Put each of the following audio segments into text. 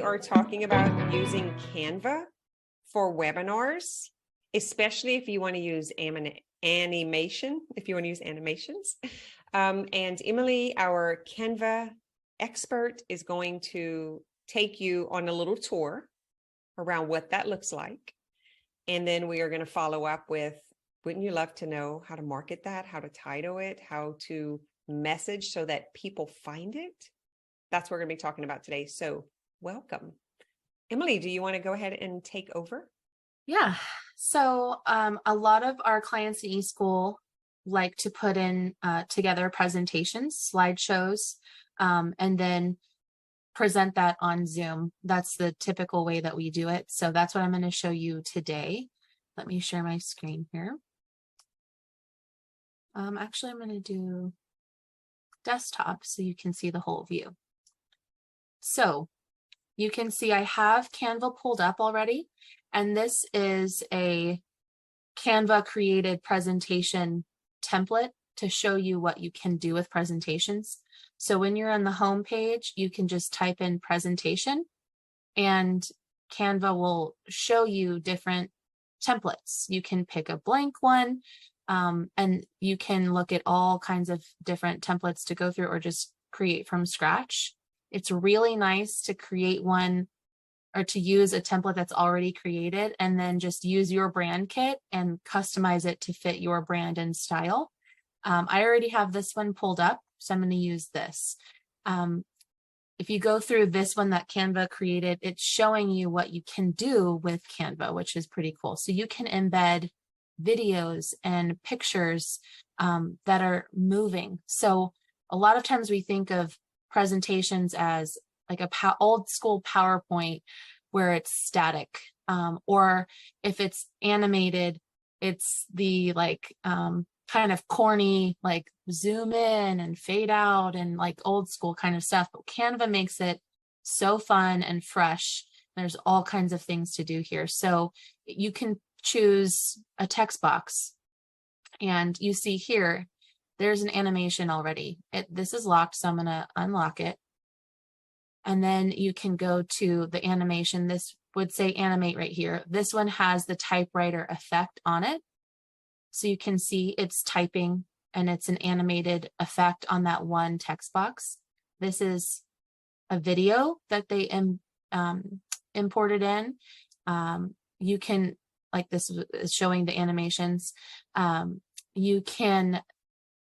are talking about using Canva for webinars, especially if you want to use animation, if you want to use animations. And Emily, our Canva expert, is going to take you on a little tour around what that looks like. And then we are going to follow up with, wouldn't you love to know how to market that, how to title it, how to message so that people find it? That's what we're going to be talking about today. So welcome. Emily, do you want to go ahead and take over? Yeah. So a lot of our clients in eSchool like to put in together presentations, slideshows, and then present that on Zoom. That's the typical way that we do it. So that's what I'm going to show you today. Let me share my screen here. Actually, I'm going to do desktop so you can see the whole view. So you can see I have Canva pulled up already, and this is a Canva created presentation template to show you what you can do with presentations. So when you're on the home page, you can just type in presentation and Canva will show you different templates. You can pick a blank one, and you can look at all kinds of different templates to go through or just create from scratch. It's really nice to create one or to use a template that's already created and then just use your brand kit and customize it to fit your brand and style. I already have this one pulled up, so I'm going to use this. If you go through this one that Canva created, it's showing you what you can do with Canva, which is pretty cool. So you can embed videos and pictures that are moving. So a lot of times we think of presentations as like a old school PowerPoint where it's static, or if it's animated, it's the like kind of corny, like zoom in and fade out and like old school kind of stuff. But Canva makes it so fun and fresh. There's all kinds of things to do here. So you can choose a text box, and you see here, there's an animation already. This is locked, so I'm going to unlock it. And then you can go to the animation. This would say animate right here. This one has the typewriter effect on it. So you can see it's typing and it's an animated effect on that one text box. This is a video that they imported in. You can, like this is showing the animations. You can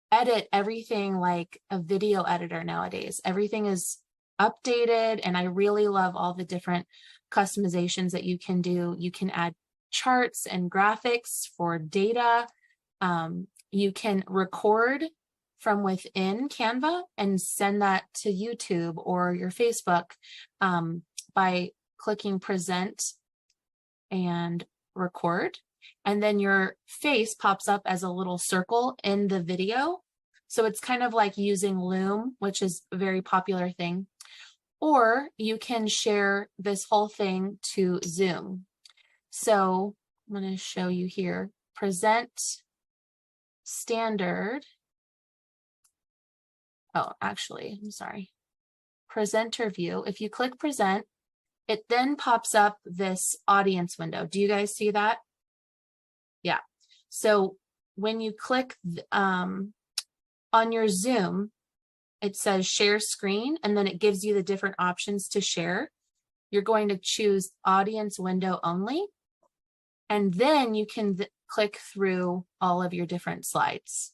edit everything like a video editor nowadays. Everything is updated, and I really love all the different customizations that you can do. You can add charts and graphics for data. You can record from within Canva and send that to YouTube or your Facebook by clicking present and record. And then your face pops up as a little circle in the video. So it's kind of like using Loom, which is a very popular thing. Or you can share this whole thing to Zoom. So I'm going to show you here, present standard. Oh, actually, I'm sorry. Presenter view. If you click present, it then pops up this audience window. Do you guys see that? Yeah. So when you click on your Zoom, it says share screen, and then it gives you the different options to share. You're going to choose audience window only, and then you can click through all of your different slides.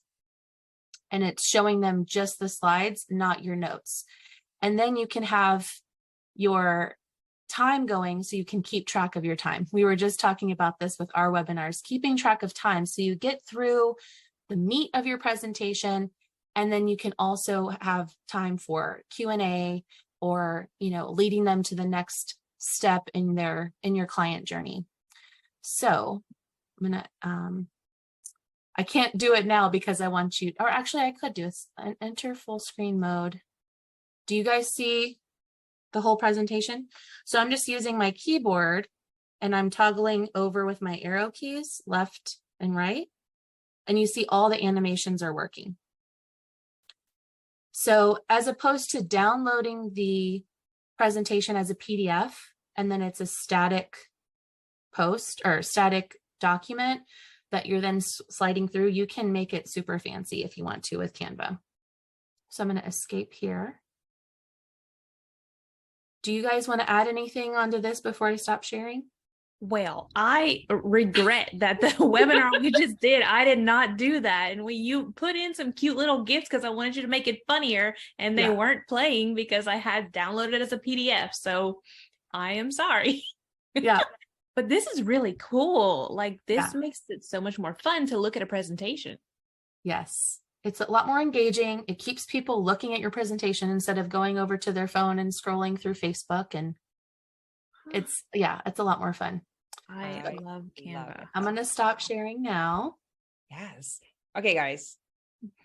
And it's showing them just the slides, not your notes. And then you can have your time going so you can keep track of your time. We were just talking about this with our webinars, keeping track of time. So you get through the meat of your presentation, and then you can also have time for Q&A or, leading them to the next step in your client journey. So I'm gonna, I can't do it now because I want you, or actually I could do an enter full screen mode. Do you guys see the whole presentation? So I'm just using my keyboard and I'm toggling over with my arrow keys, left and right. And you see all the animations are working. So as opposed to downloading the presentation as a PDF, and then it's a static post or static document that you're then sliding through, you can make it super fancy if you want to with Canva. So I'm going to escape here. Do you guys want to add anything onto this before I stop sharing? Well, I regret that the webinar we just did, I did not do that. And you put in some cute little gifts because I wanted you to make it funnier, and they weren't playing because I had downloaded it as a PDF. So I am sorry. Yeah. But this is really cool. Like, this makes it so much more fun to look at a presentation. Yes. It's a lot more engaging. It keeps people looking at your presentation instead of going over to their phone and scrolling through Facebook. And it's a lot more fun. I love Canva. I'm going to stop sharing now. Yes. Okay, guys.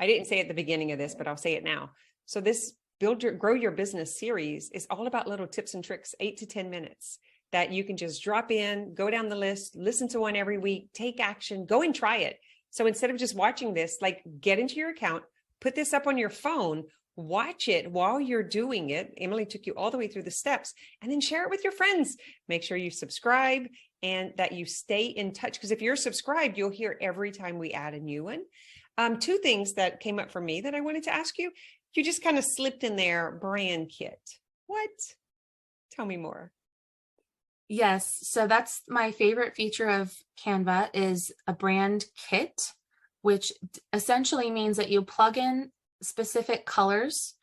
I didn't say at the beginning of this, but I'll say it now. So this Grow Your Business series is all about little tips and tricks, 8 to 10 minutes that you can just drop in, go down the list, listen to one every week, take action, go and try it. So instead of just watching this, like, get into your account, put this up on your phone, watch it while you're doing it. Emily took you all the way through the steps, and then share it with your friends. Make sure you subscribe and that you stay in touch, because if you're subscribed, you'll hear every time we add a new one. 2 things that came up for me that I wanted to ask you. You just kind of slipped in there, brand kit. What? Tell me more. Yes. So that's my favorite feature of Canva is a brand kit, which essentially means that you plug in specific colors,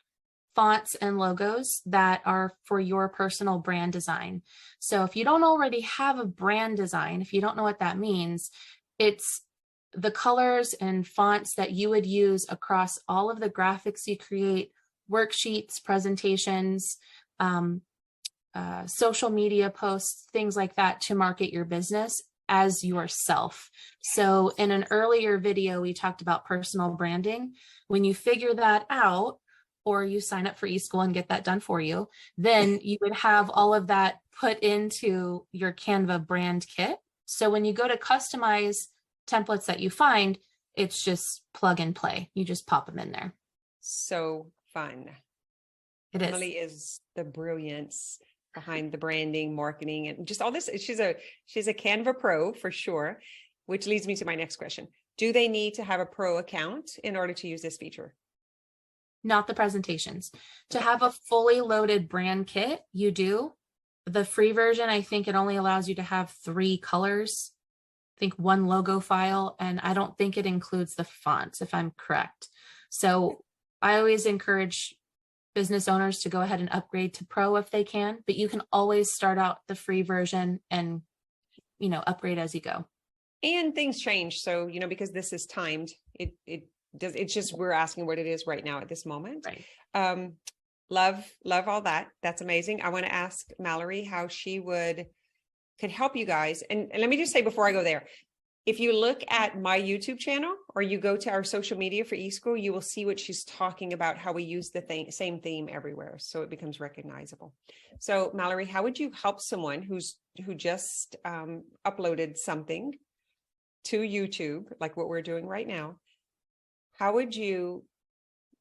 fonts, and logos that are for your personal brand design. So if you don't already have a brand design, if you don't know what that means, it's the colors and fonts that you would use across all of the graphics you create, worksheets, presentations, social media posts, things like that, to market your business as yourself. So in an earlier video, we talked about personal branding. When you figure that out, or you sign up for eSchool and get that done for you, then you would have all of that put into your Canva brand kit. So when you go to customize templates that you find, it's just plug and play. You just pop them in there. So fun. Emily is the brilliance behind the branding, marketing, and just all this. She's a Canva pro for sure, which leads me to my next question. Do they need to have a pro account in order to use this feature? Not the presentations. To have a fully loaded brand kit, you do. The free version, I think it only allows you to have 3 colors, I think 1 logo file, and I don't think it includes the fonts, if I'm correct. So I always encourage business owners to go ahead and upgrade to pro if they can, but you can always start out the free version and, upgrade as you go. And things change. So, because this is timed, it's just, we're asking what it is right now at this moment. Right. Love all that. That's amazing. I want to ask Malerie how she could help you guys. And let me just say before I go there, if you look at my YouTube channel or you go to our social media for eSchool, you will see what she's talking about, how we use the same theme everywhere. So it becomes recognizable. So Malerie, how would you help someone who just uploaded something to YouTube, like what we're doing right now? How would you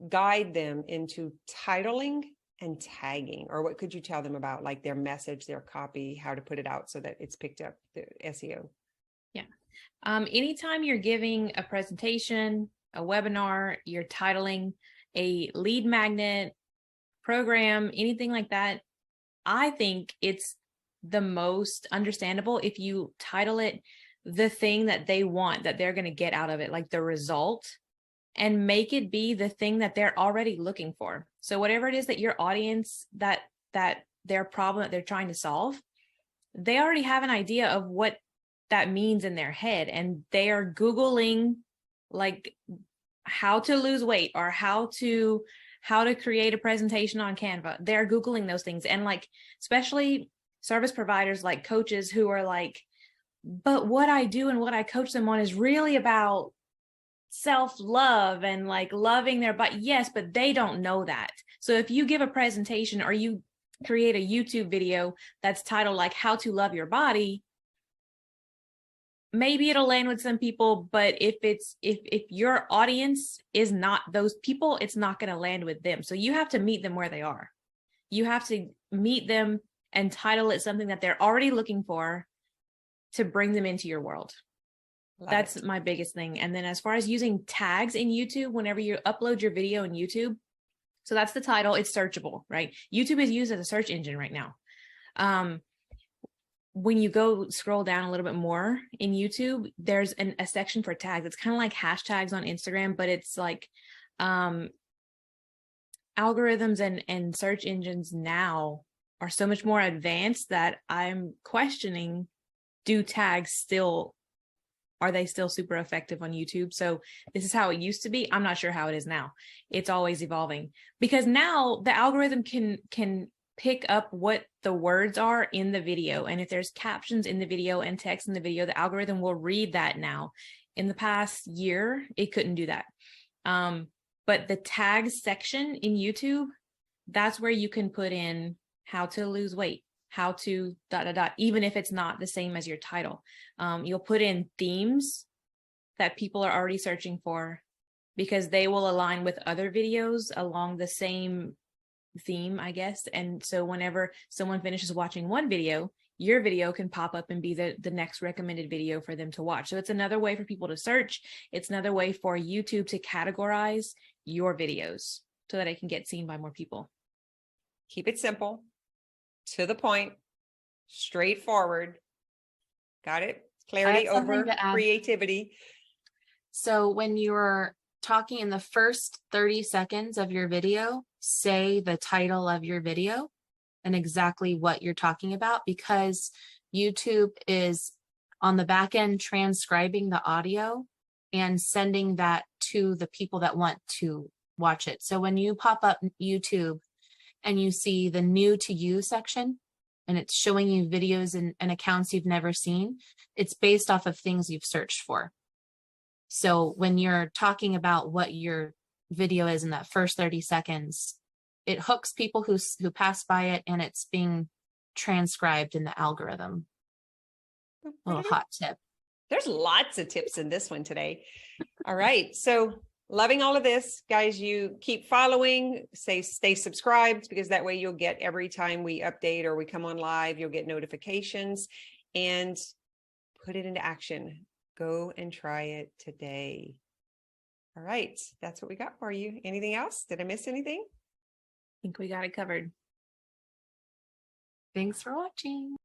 guide them into titling and tagging? Or what could you tell them about, like, their message, their copy, how to put it out so that it's picked up, the SEO? Yeah. Anytime you're giving a presentation, a webinar, you're titling a lead magnet program, anything like that, I think it's the most understandable if you title it the thing that they want, that they're going to get out of it, like the result, and make it be the thing that they're already looking for. So whatever it is that your audience, that their problem that they're trying to solve, they already have an idea of what that means in their head, and they are Googling like how to lose weight or how to create a presentation on Canva. They're Googling those things. And like, especially service providers like coaches who are like, but what I do and what I coach them on is really about self-love and like loving their body. Yes, but they don't know that. So if you give a presentation or you create a YouTube video that's titled like how to love your body, maybe it'll land with some people, but if your audience is not those people, it's not going to land with them. So you have to meet them where they are. You have to meet them and title it something that they're already looking for to bring them into your world. That's my biggest thing. And then as far as using tags in YouTube, whenever you upload your video in YouTube, so that's the title, it's searchable, right? YouTube is used as a search engine right now. When you go scroll down a little bit more in YouTube, there's a section for tags. It's kind of like hashtags on Instagram, but it's like algorithms and search engines now are so much more advanced that I'm questioning, are they still super effective on YouTube? So this is how it used to be. I'm not sure how it is now. It's always evolving, because now the algorithm can pick up what the words are in the video. And if there's captions in the video and text in the video, the algorithm will read that now. In the past year, it couldn't do that. But the tags section in YouTube, that's where you can put in how to lose weight, how to ... even if it's not the same as your title. You'll put in themes that people are already searching for, because they will align with other videos along the same theme, I guess. And so whenever someone finishes watching one video, your video can pop up and be the next recommended video for them to watch. So it's another way for people to search. It's another way for YouTube to categorize your videos so that it can get seen by more people. Keep it simple, to the point, straightforward. Got it? Clarity over creativity. So when you're talking in the first 30 seconds of your video, say the title of your video and exactly what you're talking about, because YouTube is on the back end transcribing the audio and sending that to the people that want to watch it. So when you pop up YouTube and you see the new to you section, and it's showing you videos and accounts you've never seen, it's based off of things you've searched for. So when you're talking about what your video is in that first 30 seconds, it hooks people who pass by it, and it's being transcribed in the algorithm. Little hot tip. There's lots of tips in this one today. All right. So loving all of this, guys. You keep following, stay subscribed, because that way you'll get, every time we update or we come on live, you'll get notifications, and put it into action. Go and try it today. All right. That's what we got for you. Anything else? Did I miss anything? I think we got it covered. Thanks for watching.